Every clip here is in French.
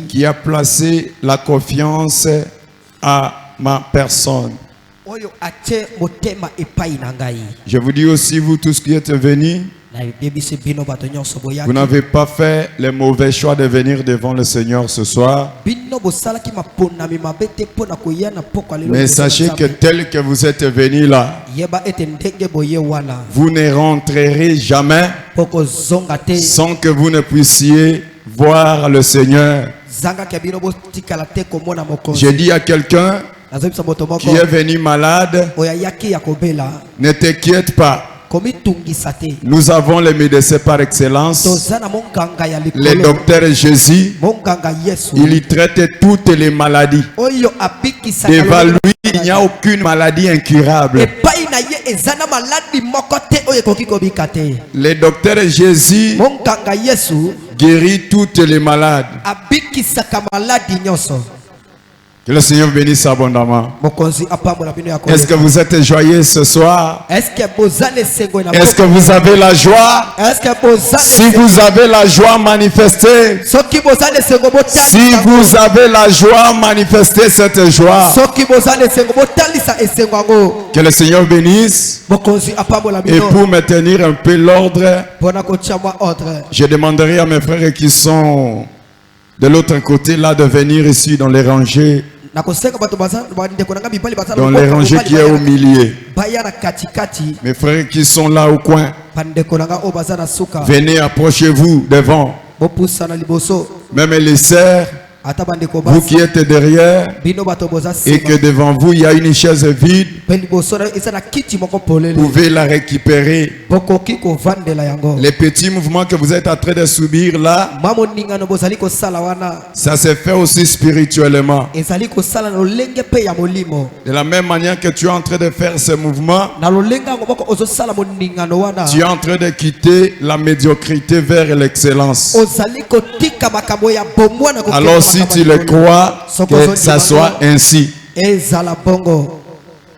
qui a placé la confiance à ma personne. Je vous dis aussi, vous tous qui êtes venus, vous n'avez pas fait les mauvais choix de venir devant le Seigneur ce soir. Mais sachez que tel que vous êtes venus là, vous ne rentrerez jamais sans que vous ne puissiez voir le Seigneur. J'ai dit à quelqu'un qui est venu malade, ne t'inquiète pas. Nous avons les médecins par excellence, les docteurs Jésus. Il y traite toutes les maladies. Devant lui, il n'y a aucune maladie incurable. Les docteurs Jésus guérit toutes les malades. Que le Seigneur bénisse abondamment. Est-ce que vous êtes joyeux ce soir? Est-ce que vous avez la joie? Si vous avez la joie, manifestez. Si vous avez la joie, manifestez cette joie. Que le Seigneur bénisse. Et pour maintenir un peu l'ordre, je demanderai à mes frères qui sont de l'autre côté là de venir ici dans les rangées. Dans les rangées qui est au milieu. Mes frères qui sont là au coin, venez, approchez-vous devant. Même les sœurs, vous qui êtes derrière et que devant vous il y a une chaise vide, vous pouvez la récupérer. Les petits mouvements que vous êtes en train de subir là, ça se fait aussi spirituellement. De la même manière que tu es en train de faire ce mouvement, tu es en train de quitter la médiocrité vers l'excellence. Alors si tu le crois, que ça soit ainsi.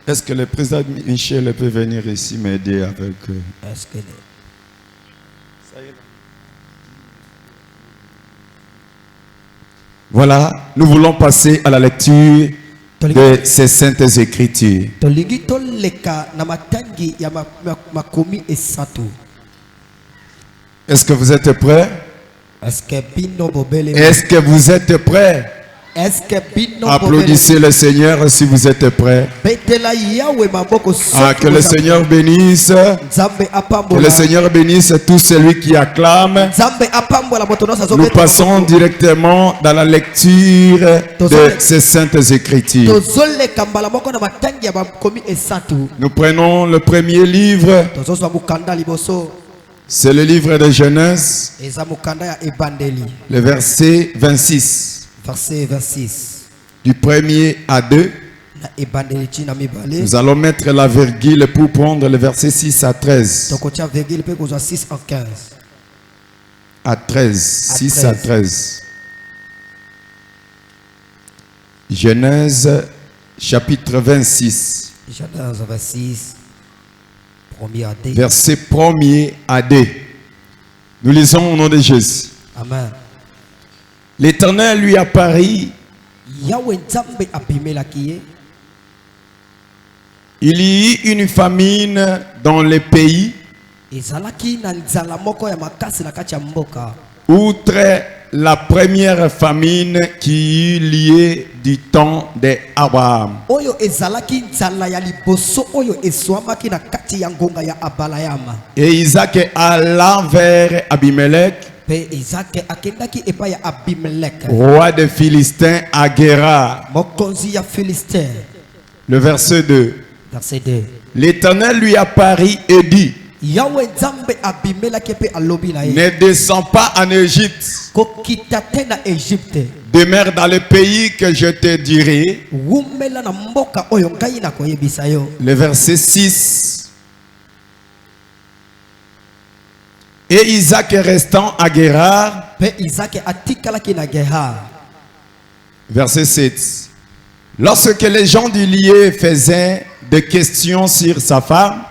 Est-ce que le président Michel peut venir ici m'aider avec Voilà, nous voulons passer à la lecture de ces saintes écritures. Est-ce que vous êtes prêts? Est-ce que vous êtes prêts? Applaudissez le Seigneur si vous êtes prêts. Que le Seigneur bénisse. Que le Seigneur bénisse tout celui qui acclame. Nous passons directement dans la lecture de ces saintes écritures. Nous prenons le premier livre. C'est le livre de Genèse, le verset 26. Verset 26. Du 1er à 2. Nous allons mettre la virgule pour prendre le verset 6 à 13. À 13. 6 à 13. Genèse chapitre 26. Genèse 26. Verset 1er à 2. Nous lisons au nom de Jésus. Amen. L'Éternel lui apparut. Il y eut une famine dans le pays, outre la première famine qui eut lieu du temps d'Abraham. Et Isaac alla vers Abimelech, roi des Philistins, à Guérar. Le verset 2. L'Éternel lui apparut et dit: ne descends pas en Égypte. Demeure dans le pays que je te dirai. Le verset 6. Et Isaac restant à Guérar. Verset 7. Lorsque les gens du lieu faisaient des questions sur sa femme,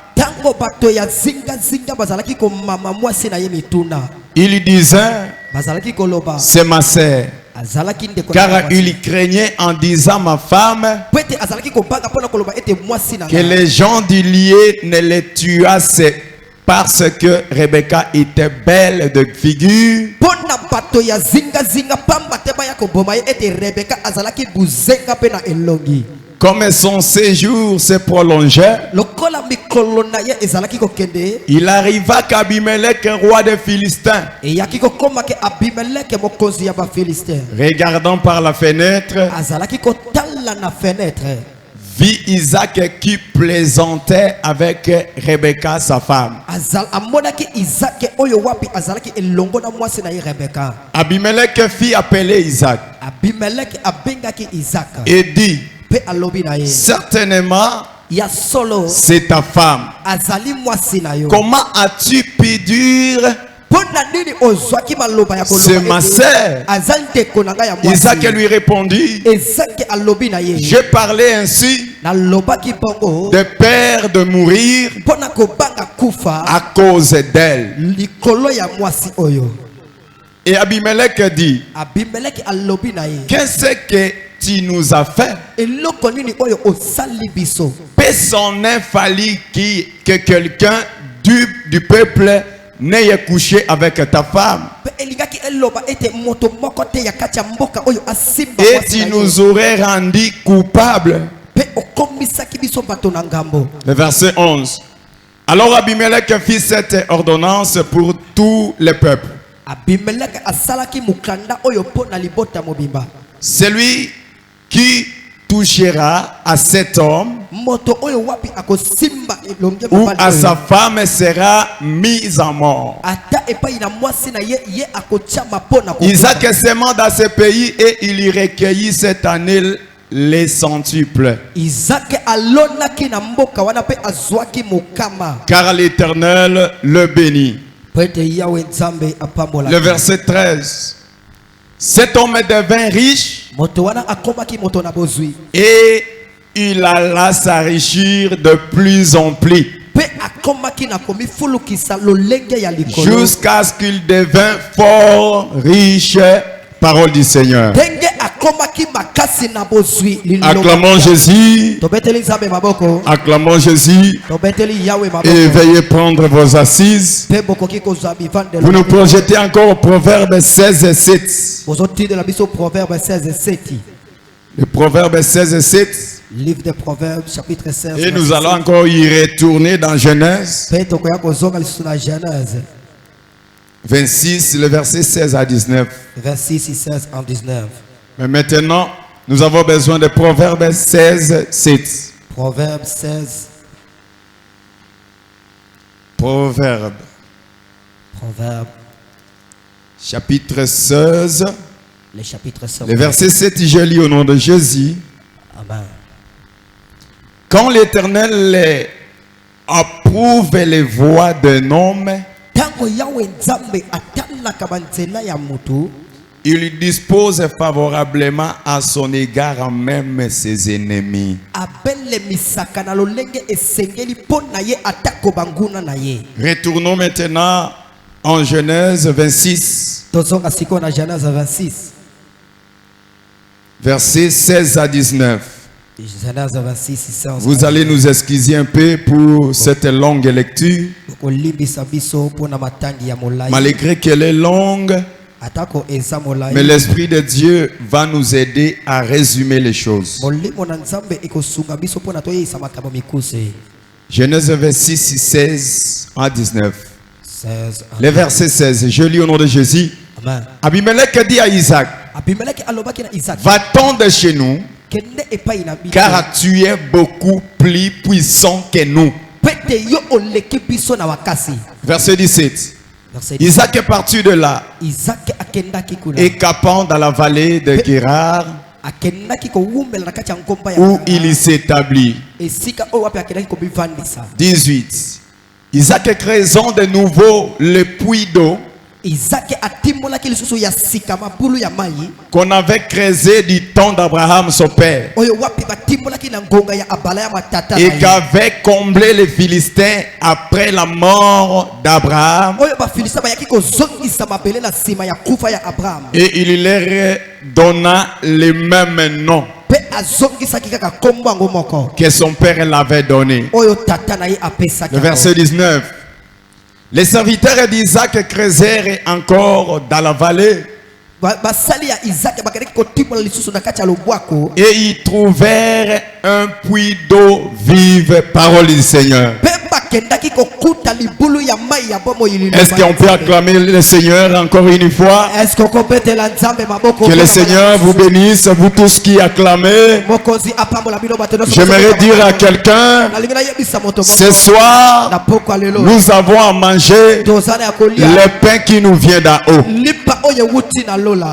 il disait: c'est ma sœur. Car il craignait en disant ma femme que les gens du lieu ne les tuassent parce que Rebecca était belle de figure. Comme son séjour se prolongeait, il arriva qu'Abimelech, roi des Philistins, regardant par la fenêtre, vit Isaac qui plaisantait avec Rebecca, sa femme. Abimelech fit appeler Isaac et dit: certainement, c'est ta femme. Comment as-tu pu dire c'est ma sœur? Isaac lui répondit: j'ai parlé ainsi de peur de mourir à cause d'elle. Et Abimelech dit: qu'est-ce que tu nous as fait? Peut s'en est fallu que quelqu'un du peuple n'ait couché avec ta femme, et tu nous aurais rendu coupables. Le verset 11. Alors Abimelech fit cette ordonnance pour tout le peuple: celui qui touchera à cet homme ou à sa femme sera mis à mort. Isaac sema dans ce pays et il y recueillit cette année les centuples. Car l'Éternel le bénit. Le verset 13. Cet homme devint riche et il alla s'enrichir de plus en plus jusqu'à ce qu'il devint fort riche. Parole du Seigneur. Acclamons Jésus. Acclamons Jésus. Et veuillez prendre vos assises. Vous nous projetez encore au Proverbe 16 et 7. Le Proverbe 16 et 7. Livre des Proverbes, chapitre 16. Et nous allons encore y retourner dans Genèse 26, le verset 16 à 19. Verset 16 à 19. Mais maintenant, nous avons besoin de Proverbe 16, 7. Proverbe 16. Proverbe. Chapitre 16. Le chapitre 16. Le verset 7, je lis au nom de Jésus. Amen. Quand l'Éternel approuve les voies d'un homme, il dispose favorablement à son égard même ses ennemis. Retournons maintenant en Genèse 26. Versets 16 à 19. Vous allez nous excuser un peu pour cette longue lecture. Malgré qu'elle est longue, mais l'Esprit de Dieu va nous aider à résumer les choses. Genèse 26, 16 à 19. Le verset 16, je lis au nom de Jésus. Amen. Abimelech dit à Isaac: va-t'en de chez nous, car tu es beaucoup plus puissant que nous. Verset 17. Isaac est parti de là et campant dans la vallée de Guérar, où il s'établit. 18. Isaac creusant de nouveau le puits d'eau qu'on avait creusé du temps d'Abraham son père et qu'avait comblé les Philistins après la mort d'Abraham, et il leur donna les mêmes noms que son père l'avait donné. Le verset 19. Les serviteurs d'Isaac creusèrent encore dans la vallée et ils trouvèrent un puits d'eau vive, parole du Seigneur. Est-ce qu'on peut acclamer le Seigneur encore une fois? Que le Seigneur vous bénisse, vous tous qui acclamez. J'aimerais dire à quelqu'un, ce soir, nous avons à manger le pain qui nous vient d'en haut.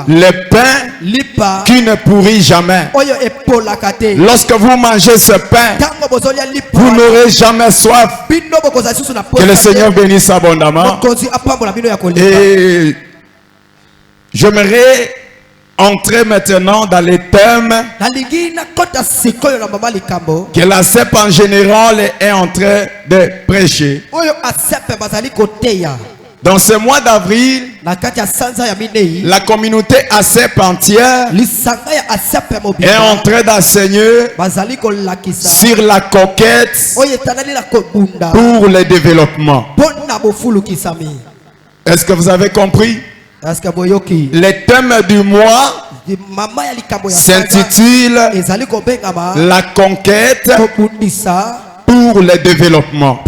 Le pain qui ne pourrit jamais. Lorsque vous mangez ce pain, vous n'aurez jamais soif. Que le Seigneur bénisse abondamment. Et j'aimerais entrer maintenant dans les thèmes que la CEP en général est en train de prêcher. Dans ce mois d'avril, la communauté ACEP entière est en train d'enseigner sur la conquête pour le développement. Est-ce que vous avez compris? Le thème du mois s'intitule la conquête pour le développement.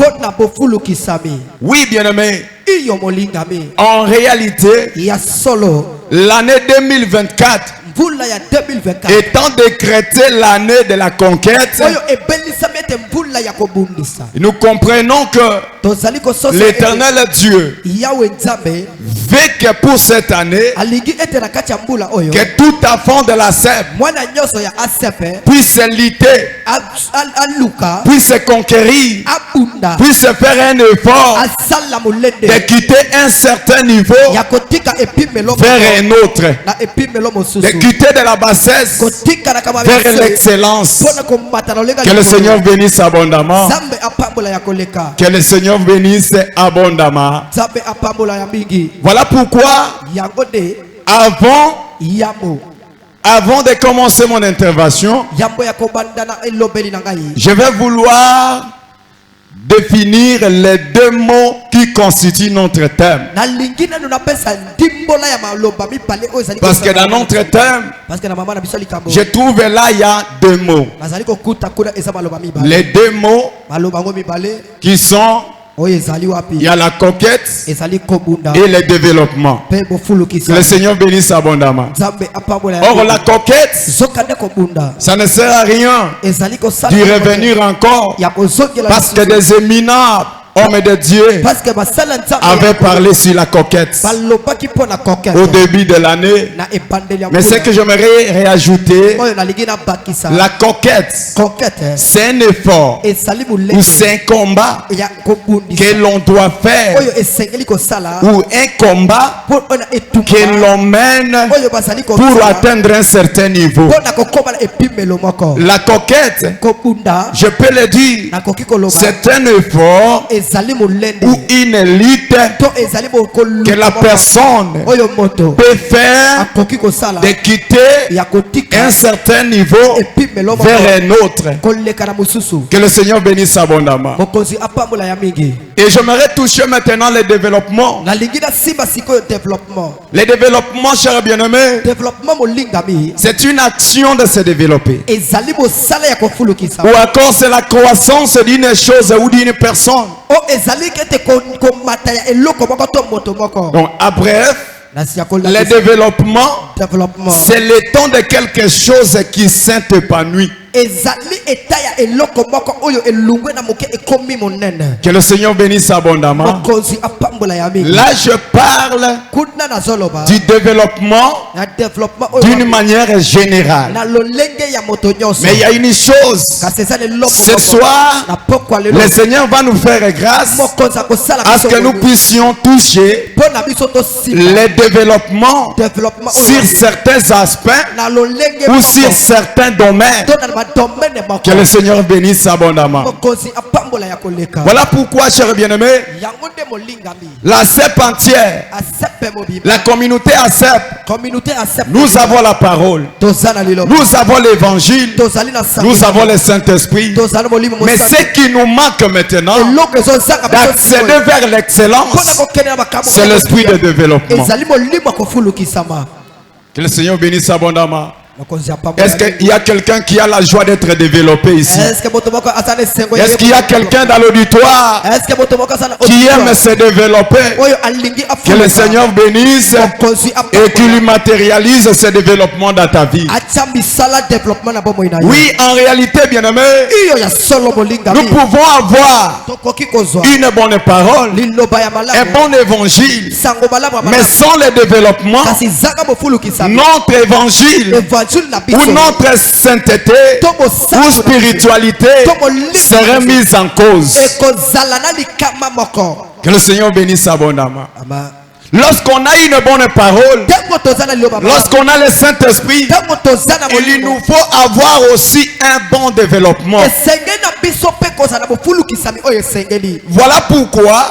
Oui, bien-aimé. En réalité, l'année 2024 étant décrétée l'année de la conquête, nous comprenons que l'Éternel Dieu veut que pour cette année, que tout enfant de la CEP puisse lutter, puisse conquérir, puisse faire un effort de quitter un certain niveau vers un autre, de quitter de la bassesse vers l'excellence. Que le Seigneur bénisse abondamment. Que le Seigneur bénisse abondamment. Voilà pourquoi avant de commencer mon intervention, je vais vouloir définir les deux mots qui constituent notre thème. Parce que dans notre thème, je trouve là il y a deux mots. Les deux mots qui sont, il y a la conquête et le développement. Que le Seigneur bénisse abondamment. Or la conquête, ça ne sert à rien d'y revenir encore, parce que des éminents hommes de Dieu avaient parlé sur la conquête au début de l'année. Mais ce que j'aimerais réajouter, la conquête, c'est un effort ou c'est un combat que l'on doit faire, ou un combat que l'on mène pour atteindre un certain niveau. La conquête, je peux le dire, c'est un effort ou une lutte que la personne peut faire de quitter un certain niveau vers un autre. Que le Seigneur bénisse abondamment. Et j'aimerais toucher maintenant le développement. Le développement, cher bien-aimé, c'est une action de se développer. Ou encore c'est la croissance d'une chose ou d'une personne. Donc, à bref, le développement, c'est le temps de quelque chose qui s'épanouit. Que le Seigneur bénisse abondamment. Là, je parle du développement d'une manière générale. Mais il y a une chose. Ce soir, le Seigneur va nous faire grâce à ce que nous puissions toucher les développements sur certains aspects ou sur certains domaines. Que le Seigneur bénisse abondamment. Voilà pourquoi, chers bien-aimés, la CEP entière, la communauté ACEP, nous avons la parole, nous avons l'évangile, nous avons le Saint-Esprit. Mais ce qui nous manque maintenant, d'accéder vers l'excellence, c'est l'esprit de développement. Que le Seigneur bénisse abondamment. Est-ce qu'il y a quelqu'un qui a la joie d'être développé ici? Est-ce qu'il y a quelqu'un dans l'auditoire qui aime se développer? Que le Seigneur bénisse et qu'il lui matérialise ce développement dans ta vie. Oui, en réalité, bien-aimé, nous pouvons avoir une bonne parole, un bon évangile, mais sans le développement, notre évangile où notre sainteté ou spiritualité serait mise en cause. Que le Seigneur bénisse abondamment. Lorsqu'on a une bonne parole, lorsqu'on a le Saint-Esprit, il nous faut avoir aussi un bon développement. Voilà pourquoi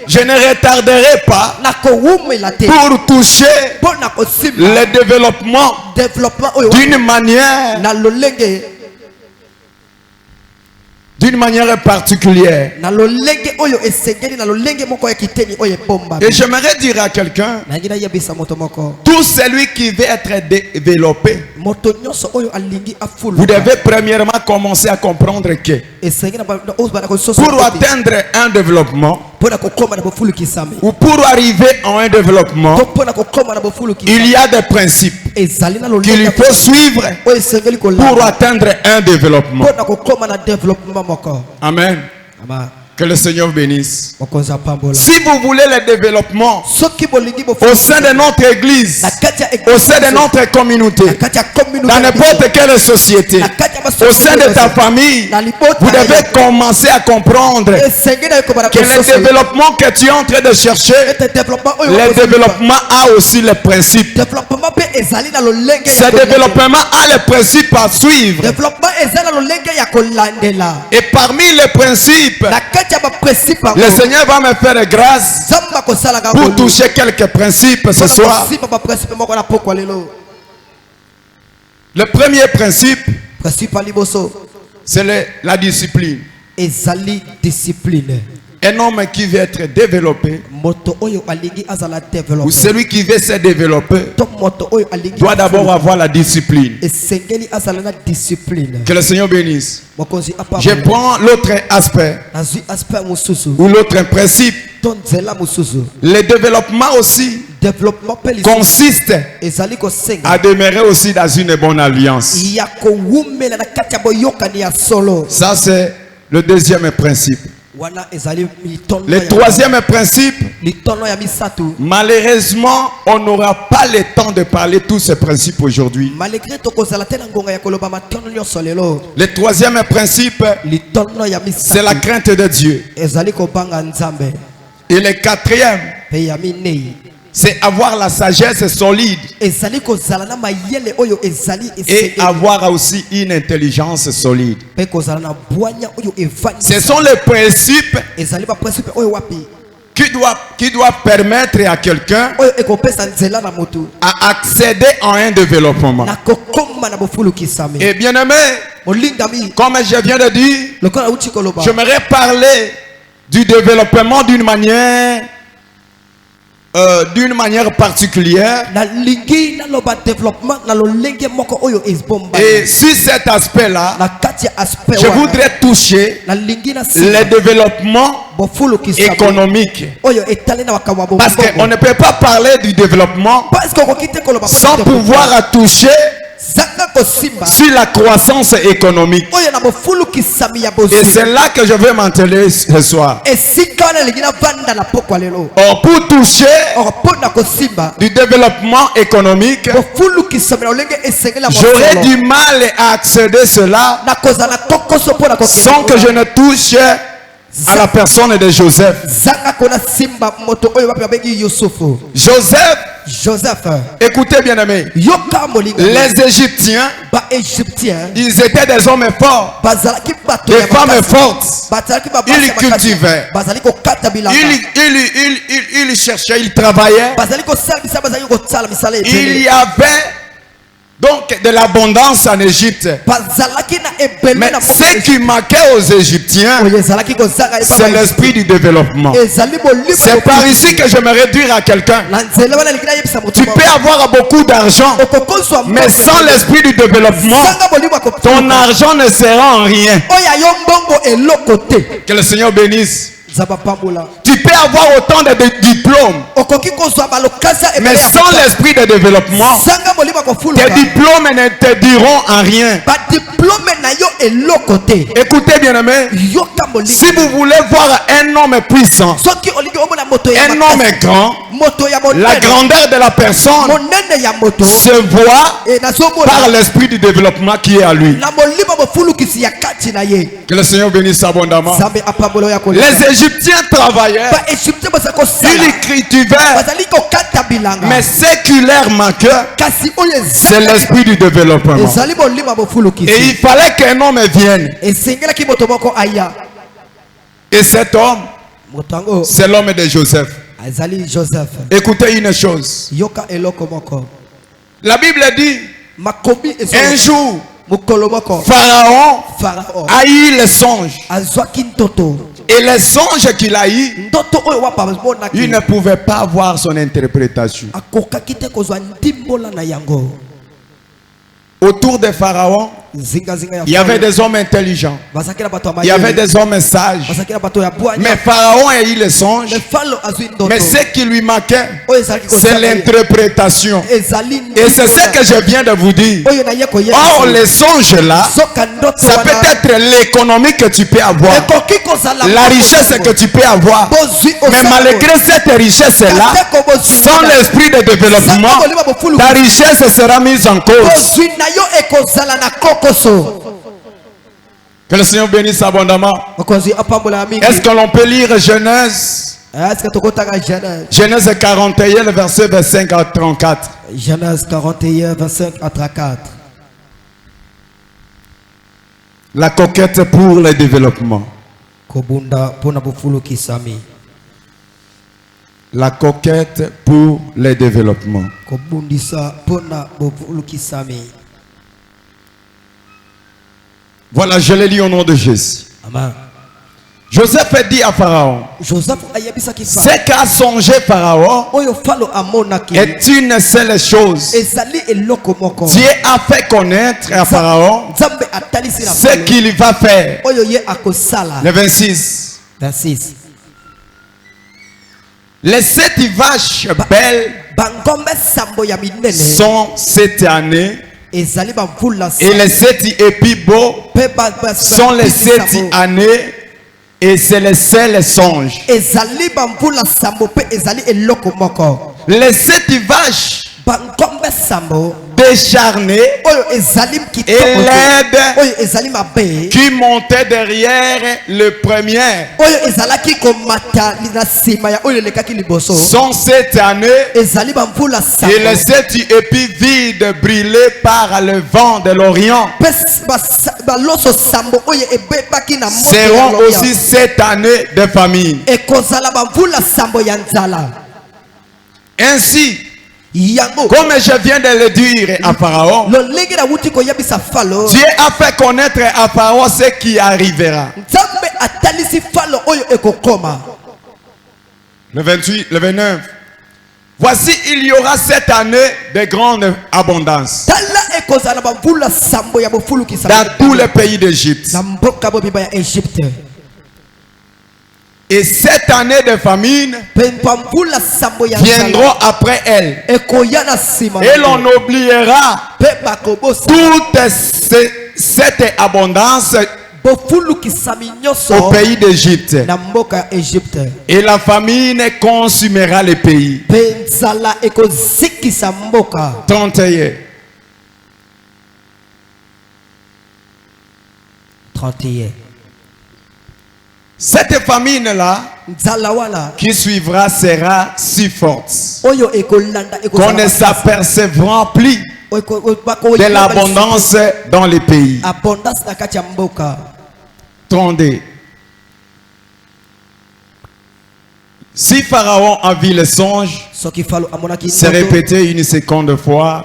je ne retarderai pas pour toucher le développement d'une manière particulière. Et j'aimerais dire à quelqu'un, tout celui qui veut être développé, vous devez premièrement commencer à comprendre que pour atteindre un développement, ou pour arriver à un développement, il y a des principes qu'il faut suivre pour atteindre un développement. Amen. Que le Seigneur bénisse. Si vous voulez le développement au sein de notre église, au sein de notre communauté, dans n'importe quelle société, au sein de ta famille, vous devez commencer à comprendre que le développement que tu es en train de chercher, le développement a aussi les principes. Ce développement a les principes à suivre. Et parmi les principes, le Seigneur va me faire grâce pour toucher quelques principes ce soir. Le premier principe, c'est la discipline. Un homme qui veut être développé, ou celui qui veut se développer, doit d'abord avoir la discipline. Que le Seigneur bénisse. Je prends l'autre aspect, ou l'autre principe. Le développement aussi consiste à demeurer aussi dans une bonne alliance. Ça, c'est le deuxième principe. Le troisième principe, malheureusement, on n'aura pas le temps de parler tous ces principes aujourd'hui. Le troisième principe, c'est la crainte de Dieu. Et le quatrième, c'est avoir la sagesse solide et avoir aussi une intelligence solide. Ce sont les principes qui doivent permettre à quelqu'un à accéder à un développement. Et bien aimé, comme je viens de dire, j'aimerais parler du développement d'une manière particulière. Et sur cet aspect-là, je voudrais toucher le développement économique. Parce qu'on ne peut pas parler du développement sans pouvoir toucher sur la croissance économique. Et c'est là que je vais m'enteler ce soir. Or, pour toucher du développement économique, j'aurais du mal à accéder à cela sans que je ne touche à la personne de Joseph. Joseph, écoutez bien aimé, les Égyptiens, ils étaient des hommes forts, des femmes fortes. Ils cultivaient, ils cherchaient, ils travaillaient. Il y avait donc de l'abondance en Égypte. Mais ce qui manquait aux Égyptiens, c'est l'esprit du développement. C'est par ici que je me réduire à quelqu'un. Tu peux avoir beaucoup d'argent, mais sans l'esprit du développement, ton argent ne sera en rien. Que le Seigneur bénisse. Tu peux avoir autant de diplômes, mais sans l'esprit de développement, tes diplômes ne te diront en rien. Écoutez bien aimé, si vous voulez voir un homme puissant, un homme grand, la grandeur de la personne se voit par l'esprit du développement qui est à lui. Que le Seigneur bénisse abondamment. Les Égyptiens travaillaient, ils cultivaient, mais ce qui leur manquait, c'est l'esprit du développement. Et il fallait qu'un homme vienne. Et cet homme, c'est l'homme de Joseph. Écoutez une chose. La Bible dit, un jour, Pharaon a eu les songes. Et les songes qu'il a eu, il ne pouvait pas avoir son interprétation. Autour de Pharaon, il y avait des hommes intelligents, il y avait des hommes sages. Mais Pharaon a eu les songes, mais ce qui lui manquait, c'est l'interprétation. Et c'est ce que je viens de vous dire. Or, les songes là, ça peut être l'économie que tu peux avoir, la richesse que tu peux avoir. Mais malgré cette richesse là, sans l'esprit de développement, ta richesse sera mise en cause. Que le Seigneur bénisse abondamment. Est-ce que l'on peut lire Genèse? Genèse 41, le verset 25 à 34. Genèse 41, 25 à 34. La coquette pour le développement. La coquette pour le développement. Voilà, je l'ai lu au nom de Jésus. Amen. Joseph a dit à Pharaon, ce qu'a songé Pharaon est une seule chose. Dieu a fait connaître à Pharaon ce qu'il va faire. Le 26. Les 7 vaches belles sont cette année. Et les 7 épis beaux sont les 7 années. Et c'est le seul songe. Les 7 vaches décharnées et laides qui montaient derrière le premier sont cette année. Et les 7 épis vides brûlés par le vent de l'Orient seront aussi cette année de famine. Ainsi, comme je viens de le dire à Pharaon, Dieu a fait connaître à Pharaon ce qui arrivera. Le 28, le 29. Voici, il y aura cette année de grande abondance dans tous les pays d'Égypte. Et 7 années de famine viendront après elle. Et l'on oubliera toute cette abondance au pays d'Égypte. Et la famine consumera le pays. 31. Cette famine-là qui suivra sera si forte qu'on ne s'apercevra plus de l'abondance dans les pays. 32. Si Pharaon a vu le songe se répéter une seconde fois,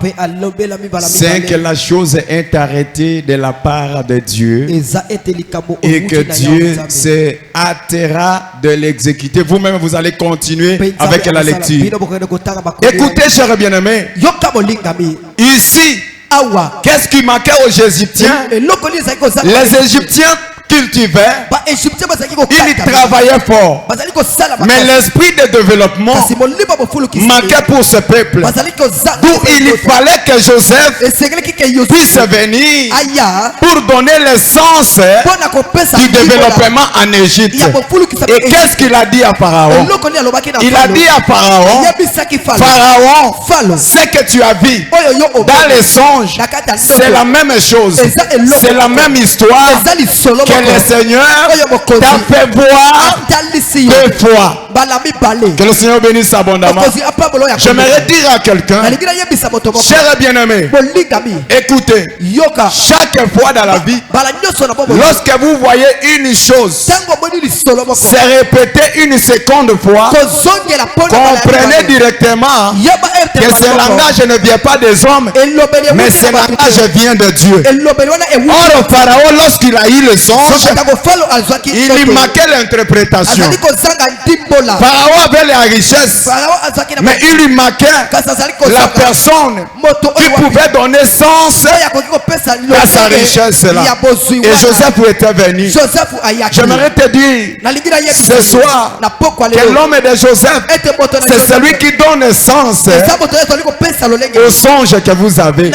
c'est que la chose est arrêtée de la part de Dieu et que Dieu se hâtera de l'exécuter. Vous-même, vous allez continuer avec la lecture. Écoutez, chers bien-aimés, ici, qu'est-ce qui manquait aux Égyptiens? Les Égyptiens cultivaient, ils travaillaient fort, mais l'esprit de développement manquait pour ce peuple. D'où il fallait que Joseph puisse venir pour donner l'essence du développement en Égypte. Et qu'est-ce qu'il a dit à Pharaon? Il a dit à Pharaon, Pharaon, ce que tu as vu dans les songes, c'est la même chose, c'est la même histoire que le Seigneur t'a fait voir 2 fois. Que le Seigneur bénisse abondamment. J'aimerais dire à quelqu'un, cher bien-aimé, écoutez, chaque fois dans la vie, lorsque vous voyez une chose se répéter une seconde fois, comprenez directement que ce langage ne vient pas des hommes, mais ce langage vient de Dieu. Or, Pharaon, lorsqu'il a eu le songe, il lui manquait l'interprétation. Pharaon avait la richesse, mais il lui manquait la personne qui pouvait donner sens à sa richesse là. Et Joseph était venu. J'aimerais te dire ce soir que l'homme de Joseph, c'est celui qui donne sens au songe que vous avez.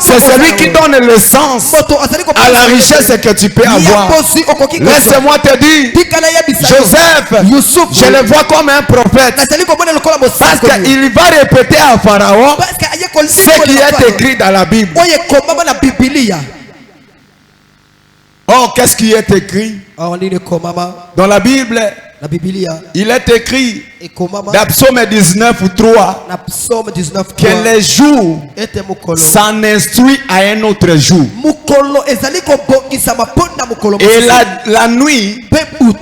C'est celui qui donne le sens à la richesse que tu peux avoir. Laisse-moi te dire, Joseph, je le vois comme un prophète, parce qu'il va répéter à Pharaon ce qui est écrit dans la Bible. Oh, qu'est-ce qui est écrit dans la Bible? Il est écrit dans Psaume 19:3 que les jours s'en instruit à un autre jour. Et la nuit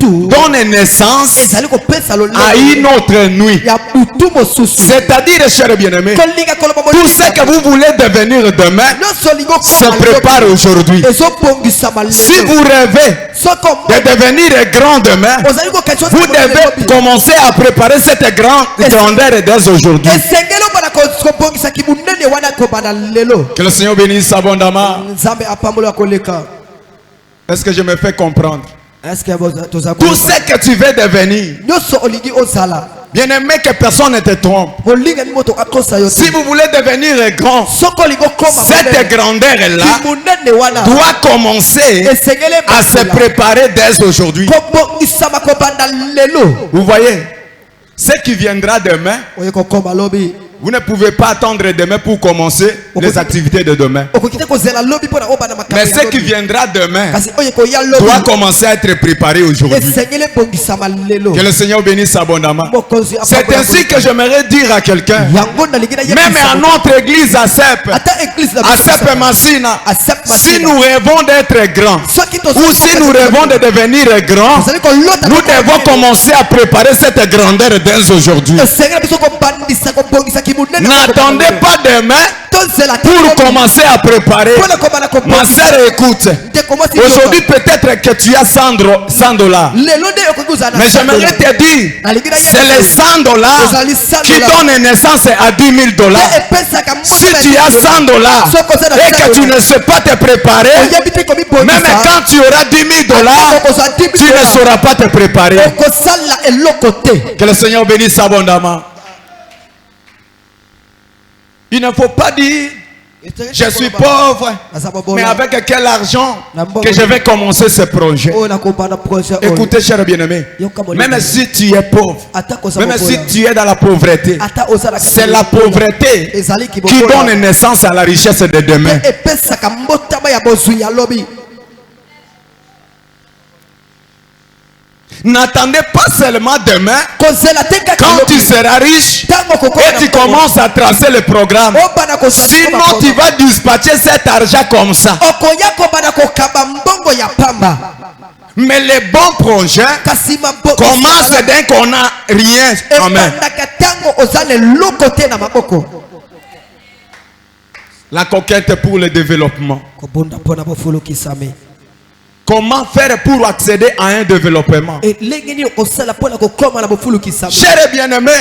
donne naissance à une autre nuit. C'est-à-dire, chers bien-aimés, tout ce que vous voulez devenir demain se prépare aujourd'hui. Si vous rêvez de devenir grand demain, vous devez commencer à préparer cette grandeur dès aujourd'hui. Que le Seigneur bénisse abondamment. Est-ce que je me fais comprendre? Tout ce que tu veux devenir, bien-aimé, que personne ne te trompe. Si vous voulez devenir grand, cette grandeur-là doit commencer à se préparer dès aujourd'hui. Vous voyez, ce qui viendra demain, vous ne pouvez pas attendre demain pour commencer les activités de demain. Mais ce qui viendra demain doit commencer à être préparé aujourd'hui. Que le Seigneur bénisse abondamment. C'est ainsi que j'aimerais dire à quelqu'un, même à notre église à Sep Massina, si nous rêvons d'être grands, ou si nous rêvons de devenir grands, nous devons commencer à préparer cette grandeur dès aujourd'hui. N'attendez pas demain pour commencer à préparer. Ma sœur, écoute. Aujourd'hui, peut-être que tu as 100 $. Mais j'aimerais te dire, c'est les 100 $ qui donnent naissance à 10 000 $. Si tu as 100 $ et que tu ne sais pas te préparer, même quand tu auras 10 000 $, tu ne sauras pas te préparer. Que le Seigneur bénisse abondamment. Il ne faut pas dire je suis pauvre, mais avec quel argent que je vais commencer ce projet. Écoutez, cher bien-aimé, même si tu es pauvre, même si tu es dans la pauvreté, c'est la pauvreté qui donne naissance à la richesse de demain. N'attendez pas seulement demain, quand tu seras riche et tu commences à tracer le programme. Sinon tu vas dispatcher cet argent comme ça. Mais les bons projets commencent dès qu'on n'a rien en main. La conquête pour le développement. Comment faire pour accéder à un développement? Cher et bien-aimé,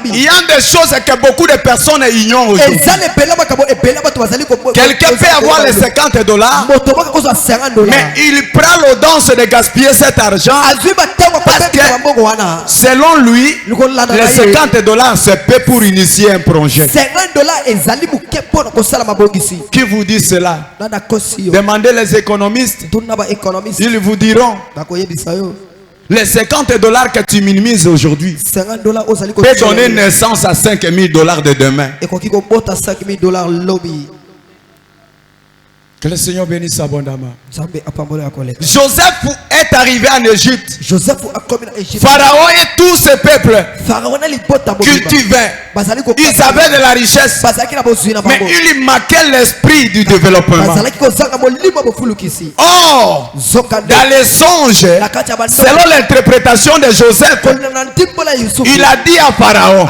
il y a des choses que beaucoup de personnes ignorent aujourd'hui. Quelqu'un peut avoir les 50 $, mais il prend l'audace de gaspiller cet argent parce que selon lui, les 50 $, c'est peu pour initier un projet. Qui vous dit cela? Demandez les économistes. Ils vous diront les 50 $ que tu minimises aujourd'hui peut donner naissance à 5 000 $ de demain. Que le Seigneur bénisse abondamment. Joseph est arrivé en Égypte. Pharaon et tous ses peuples cultivaient. Ils avaient de la richesse. Mais il manquait l'esprit du développement. Or, dans les songes, selon l'interprétation de Joseph, il a dit à Pharaon,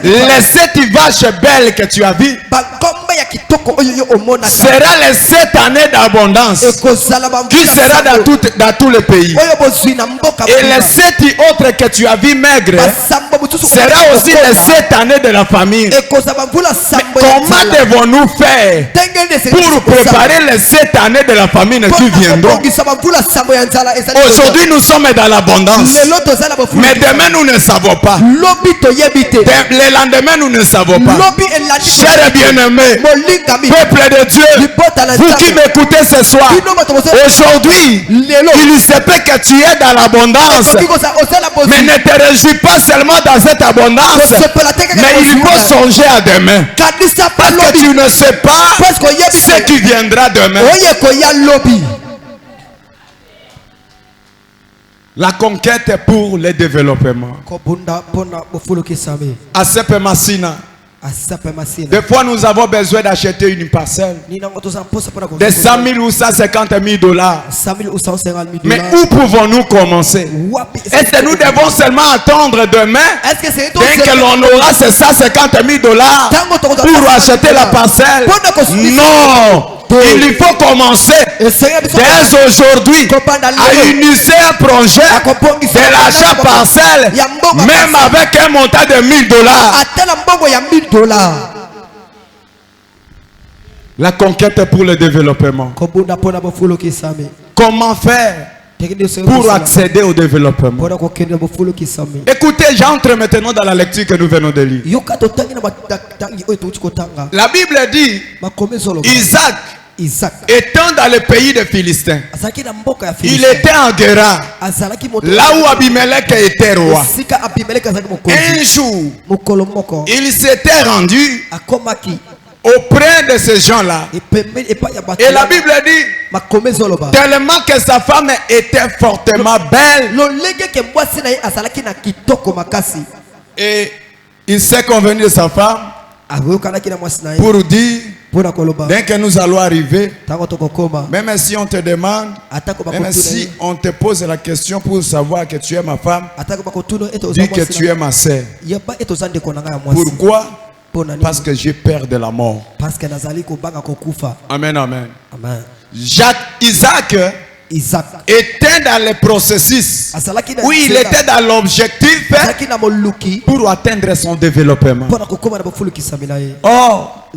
les 7 vaches belles que tu as vues sera les 7 années d'abondance qui sera dans tout le pays. Et les 7 autres que tu as vues maigres sera aussi les 7 années de la famine. Mais comment devons-nous faire pour préparer les 7 années de la famine qui viendront? Aujourd'hui nous sommes dans l'abondance, mais demain nous ne savons pas. Le lendemain nous ne savons pas. Chers bien-aimés, peuple de Dieu, vous qui m'écoutez ce soir, aujourd'hui il se peut que tu es dans l'abondance, mais ne te réjouis pas seulement dans cette abondance, mais il faut songer à demain, parce que tu ne sais pas ce qui viendra demain. La conquête pour le développement. Des fois nous avons besoin d'acheter une parcelle de 100 000 ou 150 000 $. Mais où pouvons-nous commencer? Est-ce que nous devons seulement attendre demain dès que l'on aura ces 150 000 $ pour acheter la parcelle? Non! Il faut commencer dès aujourd'hui à initier un projet de l'achat parcelle, même avec un montant de 1 000 $. La conquête pour le développement. Comment faire pour accéder au développement? Écoutez, j'entre maintenant dans la lecture que nous venons de lire. La Bible dit Isaac étant dans le pays des Philistins, il était en Guérar, là où Abimelech était roi. Un jour, il s'était rendu auprès de ces gens-là. Et la Bible dit tellement que sa femme était fortement belle. Et il s'est convenu de sa femme pour dire, dès que nous allons arriver, même si on te demande, même si on te pose la question pour savoir que tu es ma femme, dis que tu es ma sœur. Pourquoi? Parce que j'ai peur de la mort. Amen, amen. Isaac était dans le processus où il était dans l'objectif pour atteindre son développement. Or,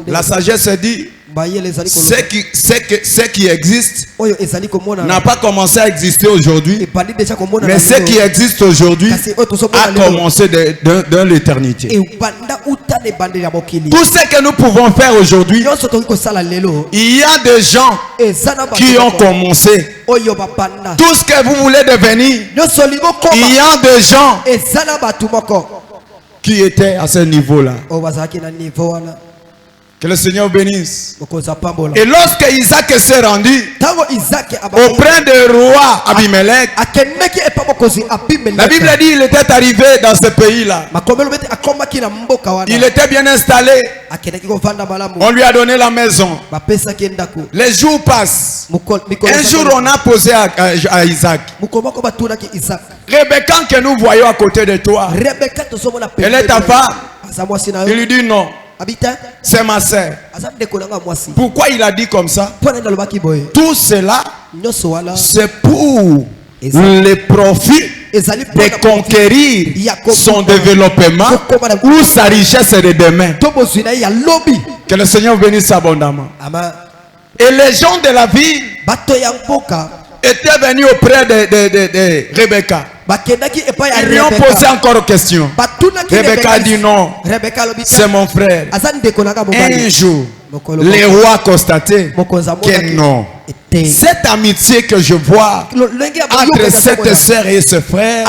la sagesse dit ce qui existe n'a pas commencé à exister aujourd'hui, mais ce qui existe aujourd'hui a commencé dans l'éternité. Tout ce que nous pouvons faire aujourd'hui, il y a des gens qui ont commencé. Tout ce que vous voulez devenir, il y a des gens qui étaient à ce niveau-là. Que le Seigneur bénisse. Et lorsque Isaac s'est rendu auprès du roi Abimelech, la Bible dit qu'il était arrivé dans ce pays-là. Il était bien installé. On lui a donné la maison. Les jours passent. Un jour, on a posé à Isaac, Rebecca que nous voyons à côté de toi, elle est ta femme? Il lui dit non. C'est ma sœur. Pourquoi il a dit comme ça? Tout cela, c'est pour le profit de conquérir son développement ou sa richesse de demain. Que le Seigneur bénisse abondamment. Et les gens de la ville étaient venus auprès de Rebecca. Ils lui ont posé encore une question. Rebecca a dit non, c'est mon frère. Un jour, les rois constataient que non. Cette amitié que je vois entre cette sœur et ce frère,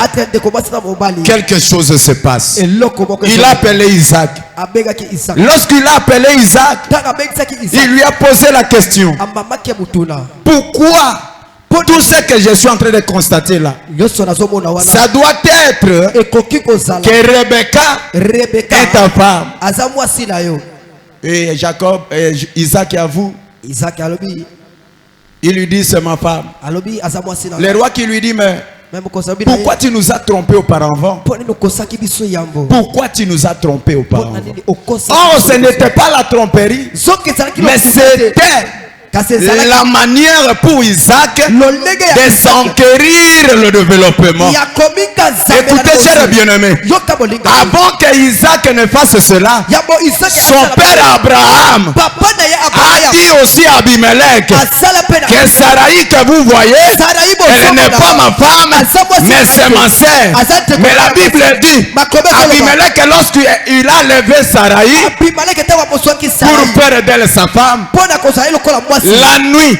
quelque chose se passe. Il a appelé Isaac. Lorsqu'il a appelé Isaac, il lui a posé la question. Pourquoi tout ce que je suis en train de constater là, ça doit être que Rebecca est ta femme. Et Jacob, Isaac avoue. Il lui dit c'est ma femme. Le roi qui lui dit mais pourquoi tu nous as trompés auparavant? Pourquoi tu nous as trompés auparavant? Oh, ce n'était pas la tromperie, mais c'était la manière pour Isaac de s'enquérir le développement. Écoutez, chers bien-aimés, avant que Isaac ne fasse cela, son père Abraham a dit aussi à Abimelech que Sarai que vous voyez, elle n'est pas ma femme, mais c'est ma sœur. Mais la Bible dit, Abimelech, lorsqu'il a levé Sarai pour faire d'elle sa femme, la nuit,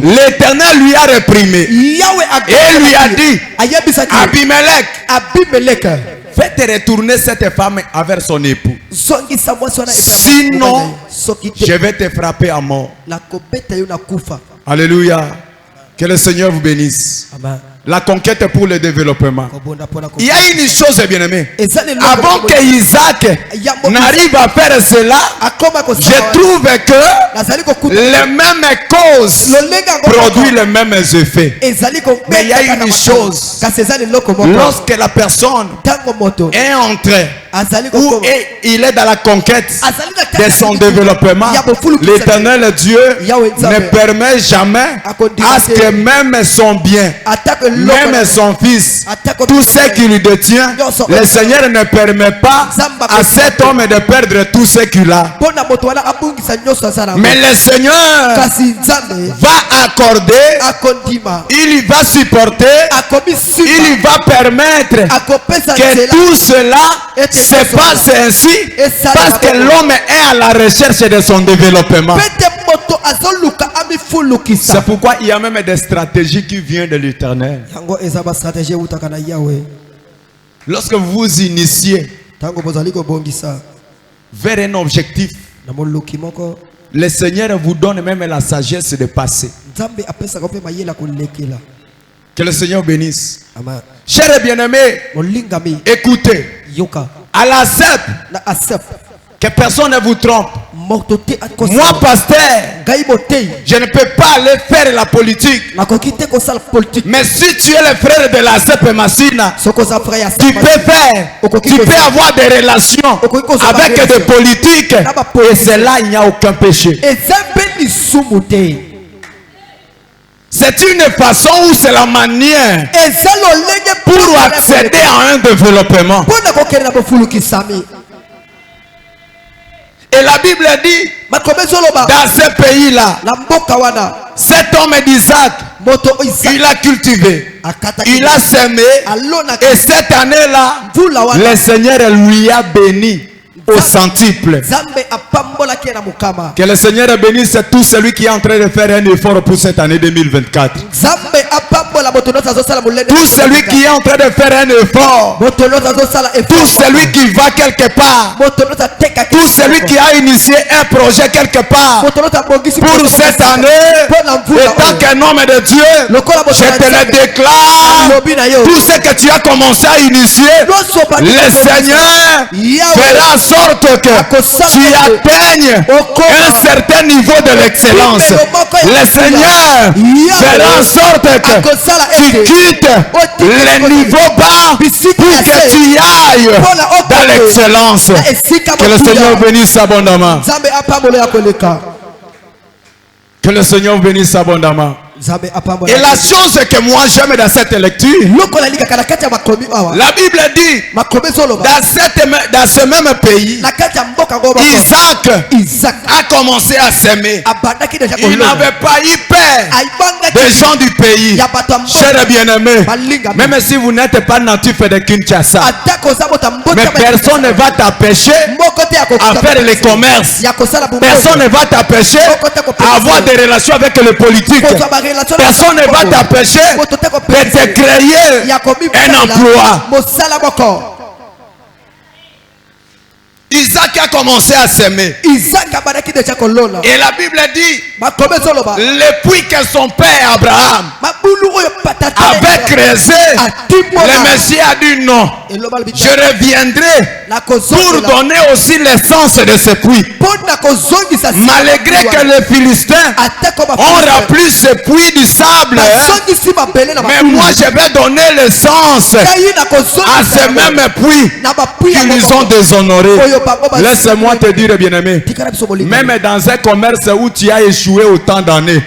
l'Éternel lui a réprimé et lui a dit, Abimelech, faites retourner cette femme vers son époux. Sinon, je vais te frapper à mort. Alléluia. Que le Seigneur vous bénisse. Amen. La conquête pour le développement. Il y a une chose, bien aimé. Avant que Isaac n'arrive à faire cela, je trouve que les mêmes causes produisent les mêmes effets. Mais il y a une chose. Lorsque la personne est entrée ou il est dans la conquête de son développement, l'Éternel Dieu ne permet jamais à ce que même son bien, même son fils, tout ce qu'il lui détient, le Seigneur ne permet pas à cet homme de perdre tout ce qu'il a. Mais le Seigneur va accorder, il va supporter, il va permettre que tout cela se passe ainsi parce que l'homme est à la recherche de son développement. C'est pourquoi il y a même des stratégies qui viennent de l'Éternel. Lorsque vous vous initiez vers un objectif, le Seigneur vous donne même la sagesse de passer. Que le Seigneur bénisse. Chers bien-aimés, écoutez. À la ZEP, Que personne ne vous trompe. Moi, pasteur, je ne peux pas aller faire la politique. Mais si tu es le frère de la CEP Massina, tu peux avoir des relations avec des politiques. Et c'est là il n'y a aucun péché. C'est une façon ou c'est la manière pour accéder à un développement. Et la Bible dit, dans ce pays-là, cet homme d'Isaac, il a cultivé, il a semé, et cette année-là, le Seigneur lui a béni au centuple. Que le Seigneur bénisse tout celui qui est en train de faire un effort pour cette année 2024. Tout celui qui est en train de faire un effort, tout celui qui va quelque part, tout celui qui a initié un projet quelque part pour cette année, étant qu'un homme de Dieu, je te le déclare, tout ce que tu as commencé à initier, le Seigneur fera en sorte que tu atteignes un certain niveau de l'excellence. Le Seigneur fera en sorte que tu quittes les niveaux bas pour que tu ailles dans l'excellence. Que le Seigneur bénisse abondamment. Que le Seigneur bénisse abondamment. Et la chose que moi j'aime dans cette lecture, la Bible dit, dans ce même pays, Isaac a commencé à s'aimer. Il n'avait pas eu peur des gens du pays. Chers bien-aimés, même si vous n'êtes pas natif de Kinshasa, mais personne ne va t'empêcher à faire les commerces. Personne ne va t'empêcher à avoir des relations avec les politiques. Personne ne va t'empêcher de te créer un emploi. Isaac a commencé à s'aimer. Et la Bible dit, depuis que son père Abraham avait creusé, le Messie a dit non. Je reviendrai pour donner aussi l'essence de ce puits. Malgré que les Philistins ont rempli ce puits du sable, mais moi je vais donner l'essence à ce même puits qu'ils ont déshonoré. Laisse-moi te dire, bien-aimé, même dans un commerce où tu as échoué autant d'années,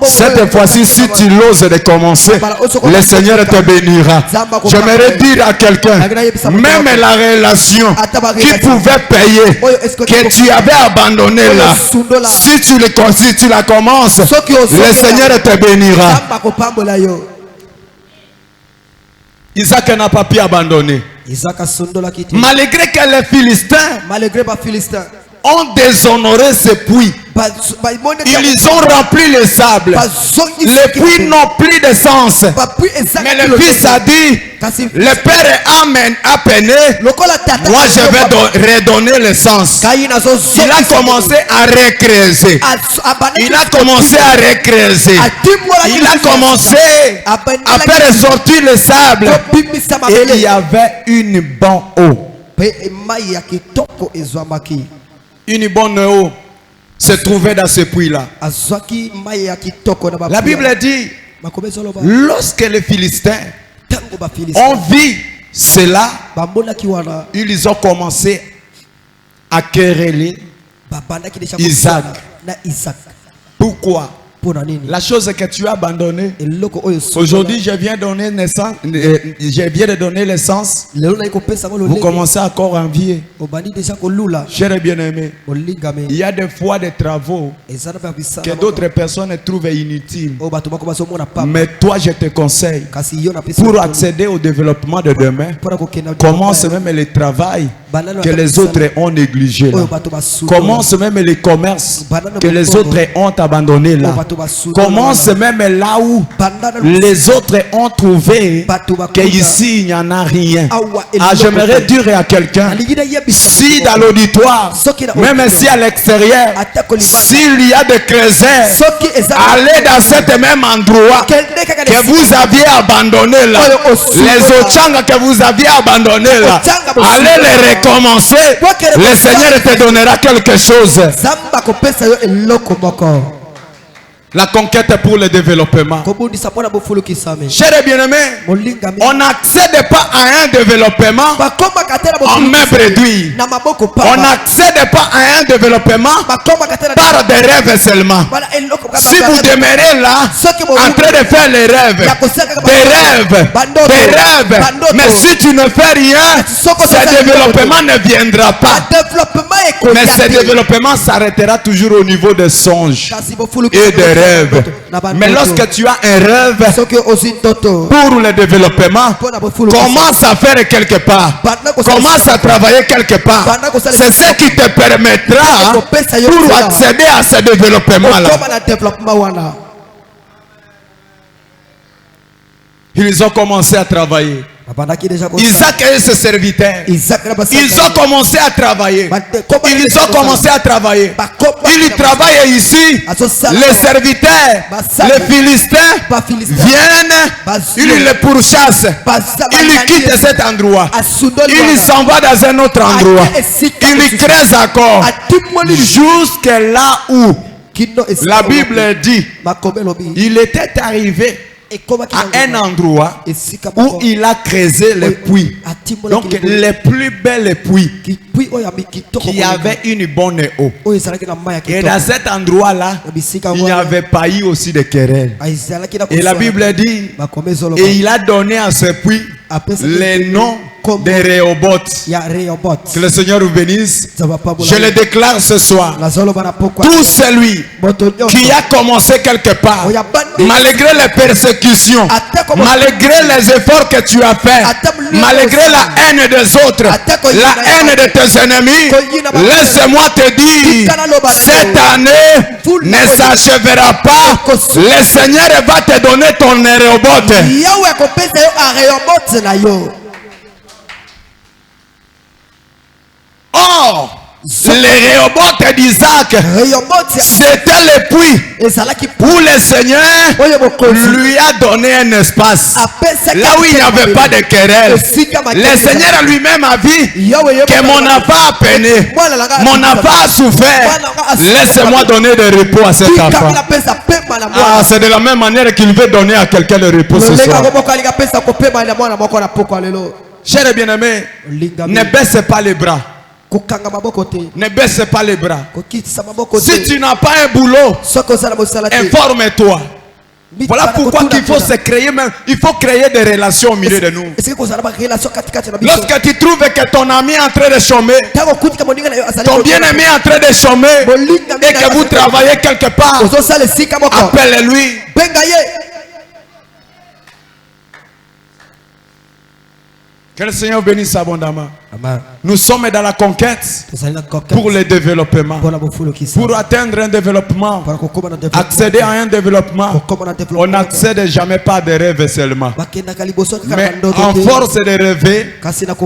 cette fois-ci, si tu l'oses de commencer, le Seigneur te bénira. J'aimerais dire à quelqu'un, même la relation qui pouvait payer, que tu avais abandonné là, si tu la commences, le Seigneur te bénira. Isaac n'a pas pu abandonner. Malgré que les Philistins ont déshonoré ce puits, ils ont rempli le sable. Les puits n'ont plus de sens. Mais le fils a dit, le père a peiné, moi je vais redonner le sens. Il a commencé à recreuser. Il a commencé à recreuser. Il a commencé à faire sortir le sable. Et il y avait une bonne eau. Une bonne eau se trouvait dans ce puits-là. La Bible dit, lorsque les Philistins ont vu cela, ils ont commencé à quereller Isaac. Pourquoi? La chose que tu as abandonnée, aujourd'hui je viens donner naissance, je viens de donner l'essence, vous commencez encore à envier. Chers bien-aimés, il y a des fois des travaux que d'autres personnes trouvent inutiles. Mais toi je te conseille, pour accéder au développement de demain, commence même le travail que les autres ont négligé là. Commence même les commerces que les autres ont abandonnés là. Commence même là où les autres ont trouvé qu'ici il n'y en a rien. J'aimerais dire à quelqu'un, si dans l'auditoire, même si à l'extérieur, s'il y a des chrétiens, allez dans cet même endroit que vous aviez abandonné là, les Ochanga que vous aviez abandonné là, allez les récupérer. commencer, le Seigneur te donnera quelque chose. La conquête pour le développement. Chers bien-aimés, on n'accède pas à un développement en main réduite. On n'accède pas à un développement par des rêves seulement. Si vous demeurez là, en train de faire les rêves, des rêves, mais si tu ne fais rien, ce développement ne viendra pas. Mais ce développement s'arrêtera toujours au niveau des songes et des rêves. Mais lorsque tu as un rêve pour le développement, commence à faire quelque part, commence à travailler quelque part. C'est ce qui te permettra pour accéder à ce développement-là. Ils ont commencé à travailler. Isaac et ses serviteurs, ils ont commencé à travailler. Ils ont commencé à travailler. Ils travaillent ici. Les serviteurs, les Philistins viennent, ils les pourchassent. Ils quittent cet endroit. Ils s'en vont dans un autre endroit. Ils creusent encore jusqu'à là où la Bible dit il était arrivé à un endroit où il a creusé les puits. Donc les plus belles puits qui avaient une bonne eau. Et dans cet endroit-là, il n'y avait pas eu aussi de querelles. Et la Bible dit, et il a donné à ce puits les noms de Rehoboth. Que le Seigneur vous bénisse. Je le déclare ce soir. Tout celui qui a commencé quelque part, malgré les persécutions, malgré les efforts que tu as fait, malgré la haine des autres, la haine de tes ennemis, laisse-moi te dire, cette année ne s'achèvera pas. Le Seigneur va te donner ton Rehoboth. Oh, les Rehoboth d'Isaac, c'était le puits où le Seigneur lui a donné un espace. Là où il n'y avait pas de querelle. Le Seigneur lui-même a vu que mon enfant a peiné, mon enfant a souffert. Laisse-moi donner de repos à cet enfant. Ah, c'est de la même manière qu'il veut donner à quelqu'un le repos ce soir. Chers bien-aimés, ne baisse pas les bras. Ne baisse pas les bras. Si tu n'as pas un boulot, informe-toi. Voilà pourquoi il faut se créer même, il faut créer des relations au milieu de nous. Lorsque tu trouves que ton ami est en train de chômer, ton bien-aimé est en train de chômer, et que vous travaillez quelque part, appelle-lui. Que le Seigneur bénisse abondamment. Amen. Nous sommes dans la conquête pour le développement. Pour atteindre un développement, accéder à un développement, on n'accède jamais pas à des rêves seulement. Mais en force de rêver,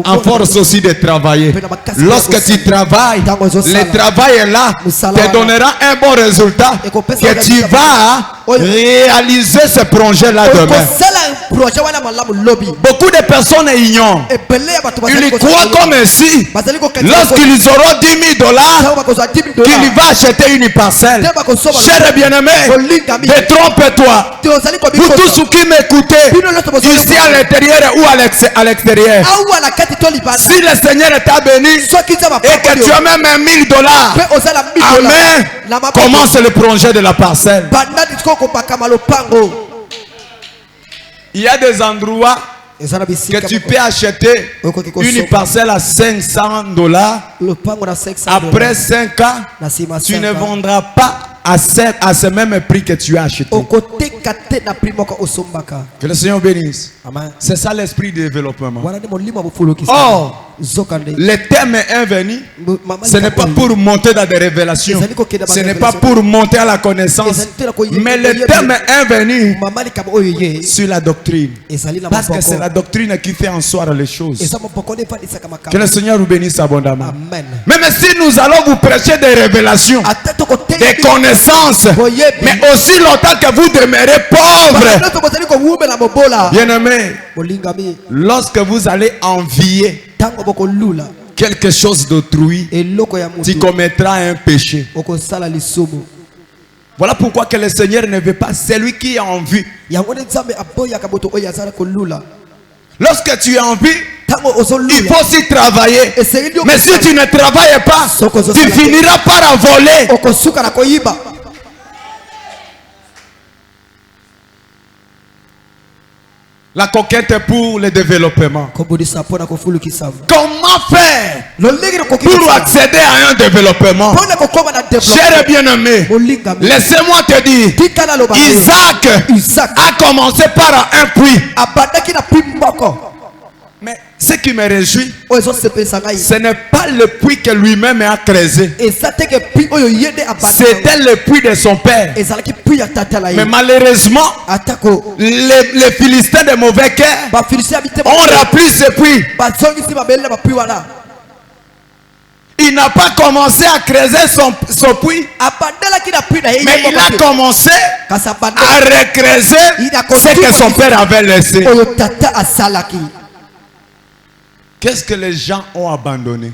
en force aussi de travailler. Lorsque tu travailles, le travail là te donnera un bon résultat que tu vas réaliser ce projet là demain. Beaucoup de personnes ignorent. Ils croient comme si lorsqu'ils auront 10 000 $, qu'il va acheter une parcelle. Cher bien-aimé, détrompe-toi. Pour tous ceux qui m'écoutez, ici à l'intérieur ou à l'extérieur, si le Seigneur t'a béni et que tu as même $1 000, amen, commence le projet de la parcelle. Il y a des endroits que tu peux acheter une parcelle à $500. Après 5 ans, tu ne vendras pas à ce même prix que tu as acheté. Que le Seigneur bénisse. C'est ça l'esprit de développement. Or, le thème est venu. Ce n'est pas pour monter dans des révélations. Ce n'est pas pour monter à la connaissance. Mais le thème est venu sur la doctrine. Parce que c'est la doctrine qui fait en soi les choses. Que le Seigneur vous bénisse abondamment. Même si nous allons vous prêcher des révélations, des connaissances, mais aussi longtemps que vous demeurez pauvres. Bien-aimés, lorsque vous allez envier quelque chose d'autrui, tu commettras un péché. Voilà pourquoi que le Seigneur ne veut pas celui qui est en vue. Lorsque tu es en vue, il faut aussi travailler. Mais si tu ne travailles pas, tu finiras par en voler. La conquête pour le développement. Comment faire pour accéder à un développement? Cher bien-aimé, laissez-moi te dire, Isaac a commencé par un puits. Mais ce qui me réjouit, ce n'est pas le puits que lui-même a creusé. C'était le puits de son père. Mais malheureusement, les Philistins de mauvais cœur ont rempli ce puits. Il n'a pas commencé à creuser son puits, mais il a commencé à recreuser ce que son père avait laissé. Qu'est-ce que les gens ont abandonné?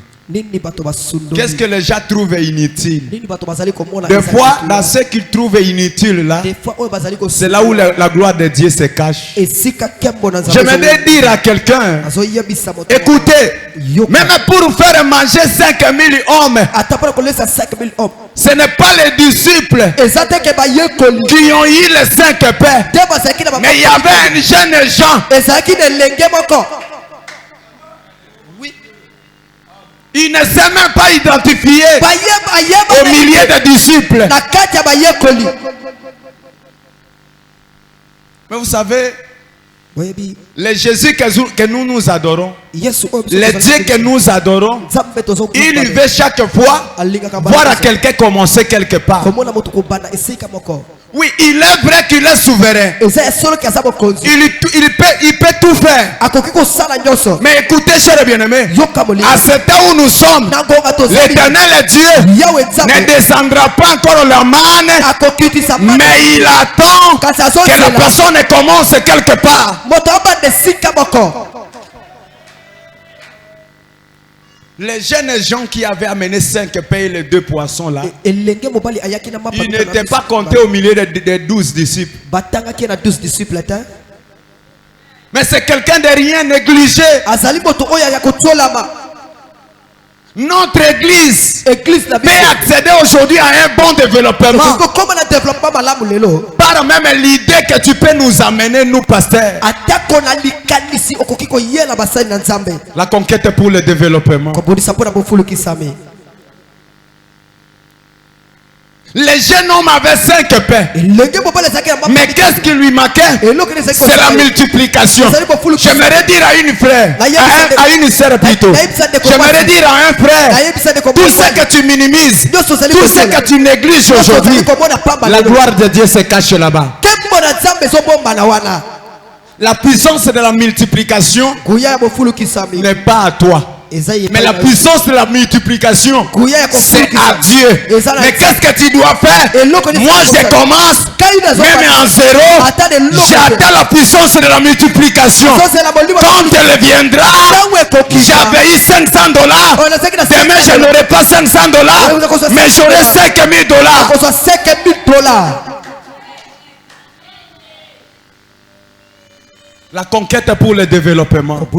Qu'est-ce que les gens trouvent inutile? Des fois, dans ce qu'ils trouvent inutile là, c'est là où la gloire de Dieu se cache. J'aimerais dire à quelqu'un, écoutez, même pour faire manger 5000 hommes, ce n'est pas les disciples qui ont eu les 5 pains, mais il y avait un jeune Jean. Il ne s'est même pas identifié au milieu des disciples. Mais vous savez, le Jésus que nous adorons, le Dieu que nous adorons, il veut chaque fois voir quelqu'un commencer quelque part. Oui, il est vrai qu'il est souverain. Il peut tout faire. Mais écoutez, chers bien-aimés, à ce temps où nous sommes, l'Éternel Dieu ne descendra pas encore la manne, mais il attend que la personne commence quelque part. Les jeunes gens qui avaient amené 5 pains et les 2 poissons là, ils n'étaient pas comptés au milieu des 12 disciples. Mais c'est quelqu'un de rien négligé. Notre église peut accéder aujourd'hui à un bon développement par même l'idée que tu peux nous amener, nous pasteurs. La conquête pour le développement. Les jeunes hommes avaient 5 pains. Mais qu'est-ce qui lui manquait? C'est la multiplication. J'aimerais dire à une frère, à une sœur plutôt. J'aimerais dire à un frère, tout ce que tu minimises, tout ce que tu négliges aujourd'hui, la gloire de Dieu se cache là-bas. La puissance de la multiplication n'est pas à toi. Mais la puissance de la multiplication, c'est à Dieu. Mais qu'est-ce que tu dois faire? Moi je commence, même en zéro, j'attends la puissance de la multiplication. Quand elle viendra, j'avais eu $500. Demain je n'aurai pas $500, mais j'aurai $5000. La conquête pour le développement.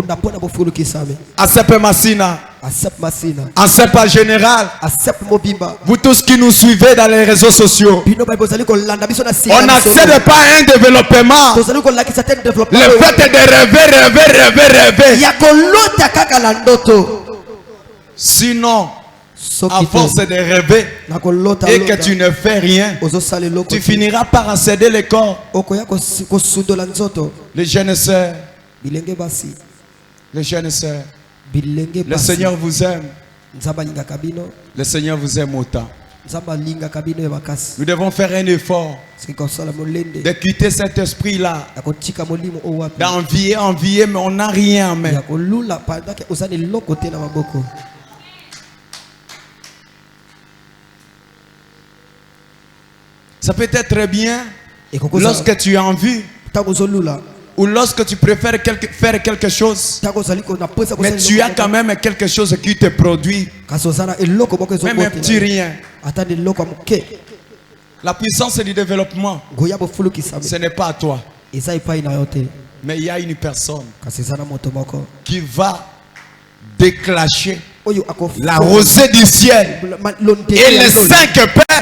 Acep Massina. Acep en général. Vous tous qui nous suivez dans les réseaux sociaux. On n'accède pas à un développement. Le fait de rêver. Sinon, à force de rêver et que tu ne fais rien, tu finiras par accéder le corps. Les jeunes sœurs, les jeunes sœurs, le Seigneur vous aime. Le Seigneur vous aime autant. Nous devons faire un effort de quitter cet esprit-là, d'envier, mais on n'a rien en main. Ça peut être très bien lorsque tu as envie ou lorsque tu préfères faire quelque chose, mais tu as quand même quelque chose qui te produit, même un petit rien. La puissance du développement, ce n'est pas à toi. Mais il y a une personne qui va déclencher la rosée du ciel et les 5 pains